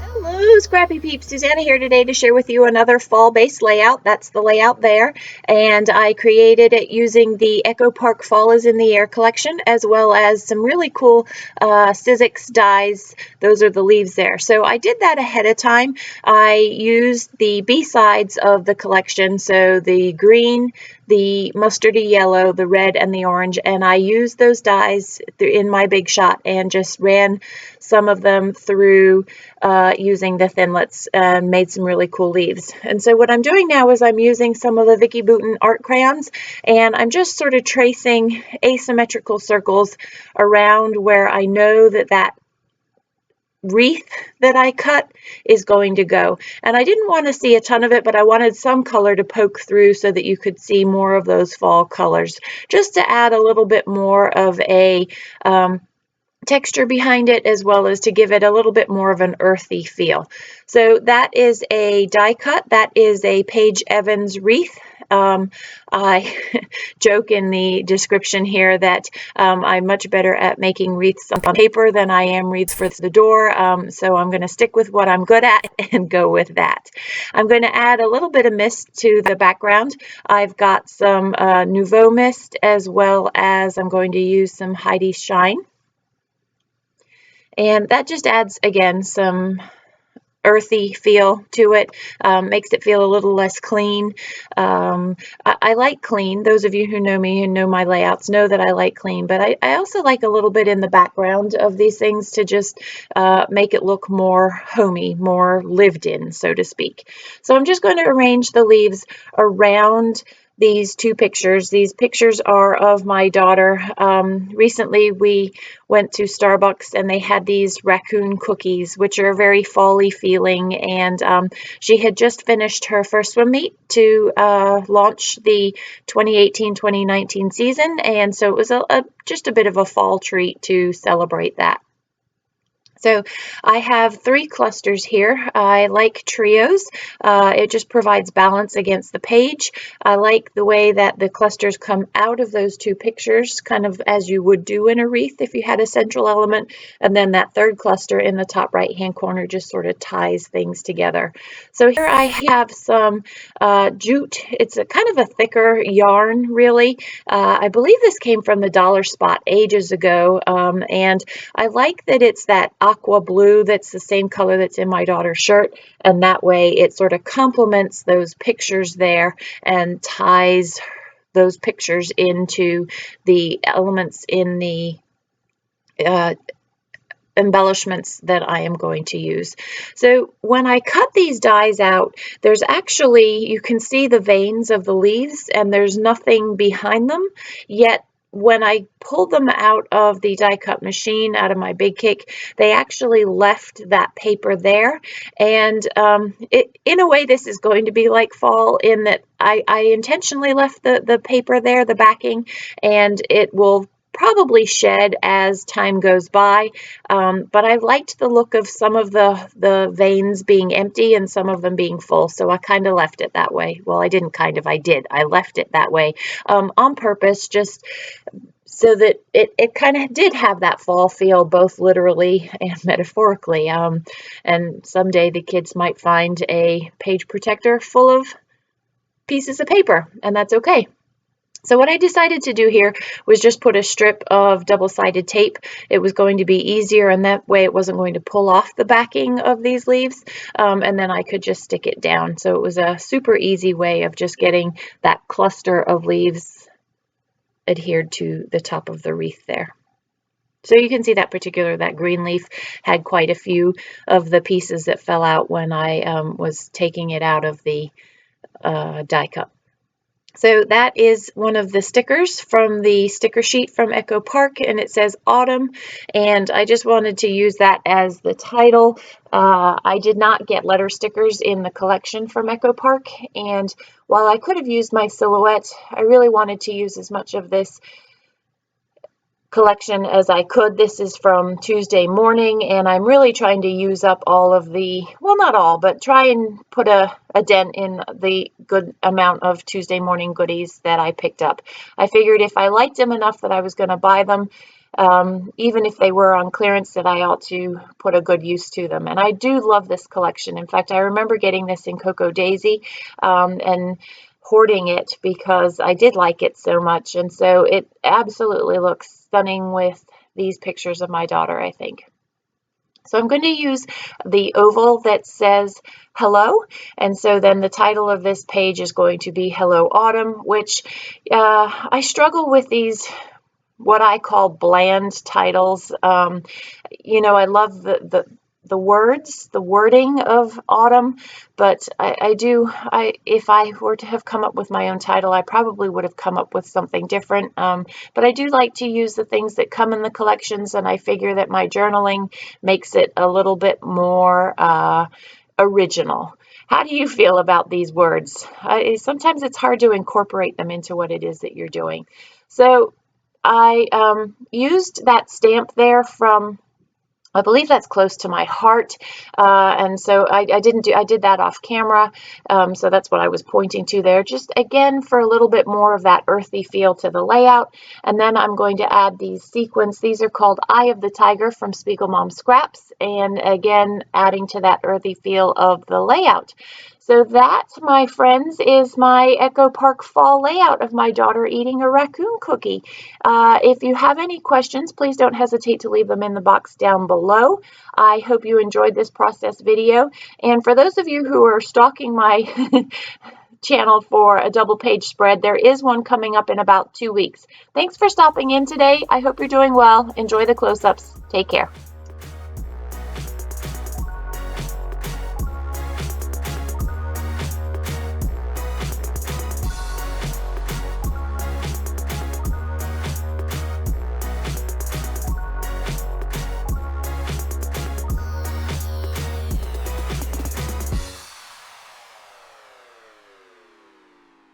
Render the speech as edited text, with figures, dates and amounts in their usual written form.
Hello, Scrappy Peeps. Suzanna here today to share with you another fall-based layout. That's the layout there. And I created it using the Echo Park Fall is in the Air collection, as well as some really cool Sizzix dies. Those are the leaves there. So I did that ahead of time. I used the B-sides of the collection, so the green, the mustardy yellow, the red, and the orange, and I used those dies in my Big Shot and just ran some of them through using the thinlits and made some really cool leaves. And so what I'm doing now is I'm using some of the Vicki Boutin art crayons, and I'm just sort of tracing asymmetrical circles around where I know that that wreath that I cut is going to go. And I didn't want to see a ton of it, but I wanted some color to poke through so that you could see more of those fall colors, just to add a little bit more of a texture behind it, as well as to give it a little bit more of an earthy feel. So that is a die cut. That is a Paige Evans wreath. I joke in the description here that I'm much better at making wreaths on paper than I am wreaths for the door. So I'm going to stick with what I'm good at and go with that. I'm going to add a little bit of mist to the background. I've got some Nouveau mist, as well as I'm going to use some Heidi Shine. And that just adds, again, some earthy feel to it, makes it feel a little less clean. I like clean. Those of you who know me and know my layouts know that I like clean, but I also like a little bit in the background of these things to just make it look more homey, more lived in, so to speak. So I'm just going to arrange the leaves around these two pictures. These pictures are of my daughter. Recently we went to Starbucks and they had these raccoon cookies, which are very fall-y feeling, and she had just finished her first swim meet to launch the 2018-2019 season, and so it was just a bit of a fall treat to celebrate that. So I have 3 clusters here. I like trios. It just provides balance against the page. I like the way that the clusters come out of those 2 pictures, kind of as you would do in a wreath if you had a central element. And then that 3rd cluster in the top right-hand corner just sort of ties things together. So here I have some jute. It's a kind of a thicker yarn, really. I believe this came from the Dollar Spot ages ago, and I like that it's that aqua blue that's the same color that's in my daughter's shirt, and that way it sort of complements those pictures there and ties those pictures into the elements in the embellishments that I am going to use. So when I cut these dies out, there's actually, you can see the veins of the leaves and there's nothing behind them, yet when I pulled them out of the die cut machine, out of my Big Cake, they actually left that paper there. And in a way, this is going to be like fall in that I intentionally left the paper there, the backing, and it will probably shed as time goes by, but I liked the look of some of the veins being empty and some of them being full, so I kind of left it that way. Well, I didn't kind of, I did. I left it that way on purpose, just so that it kind of did have that fall feel, both literally and metaphorically. And someday the kids might find a page protector full of pieces of paper, and that's okay. So what I decided to do here was just put a strip of double-sided tape. It was going to be easier, and that way it wasn't going to pull off the backing of these leaves, and then I could just stick it down. So it was a super easy way of just getting that cluster of leaves adhered to the top of the wreath there. So you can see that green leaf had quite a few of the pieces that fell out when I was taking it out of the die cut. So that is one of the stickers from the sticker sheet from Echo Park, and it says Autumn, and I just wanted to use that as the title. I did not get letter stickers in the collection from Echo Park, and while I could have used my silhouette, I really wanted to use as much of this collection as I could. This is from Tuesday morning, and I'm really trying to use up all of the, well, not all, but try and put a dent in the good amount of Tuesday morning goodies that I picked up. I figured if I liked them enough that I was going to buy them, even if they were on clearance, that I ought to put a good use to them. And I do love this collection. In fact, I remember getting this in Cocoa Daisy, and hoarding it because I did like it so much. And so it absolutely looks stunning with these pictures of my daughter, I think. So I'm going to use the oval that says hello. And so then the title of this page is going to be Hello Autumn, which I struggle with these, what I call bland titles. I love the words, the wording of autumn, but if I were to have come up with my own title, I probably would have come up with something different. But I do like to use the things that come in the collections, and I figure that my journaling makes it a little bit more original. How do you feel about these words? Sometimes it's hard to incorporate them into what it is that you're doing. So I used that stamp there from, I believe that's close to my heart, and so I did that off camera, so that's what I was pointing to there, just again for a little bit more of that earthy feel to the layout. And then I'm going to add these sequins. These are called Eye of the Tiger from Spiegel Mom Scraps, and again adding to that earthy feel of the layout. So that, my friends, is my Echo Park fall layout of my daughter eating a raccoon cookie. If you have any questions, please don't hesitate to leave them in the box down below. I hope you enjoyed this process video. And for those of you who are stalking my channel for a double page spread, there is one coming up in about 2 weeks. Thanks for stopping in today. I hope you're doing well. Enjoy the close-ups. Take care.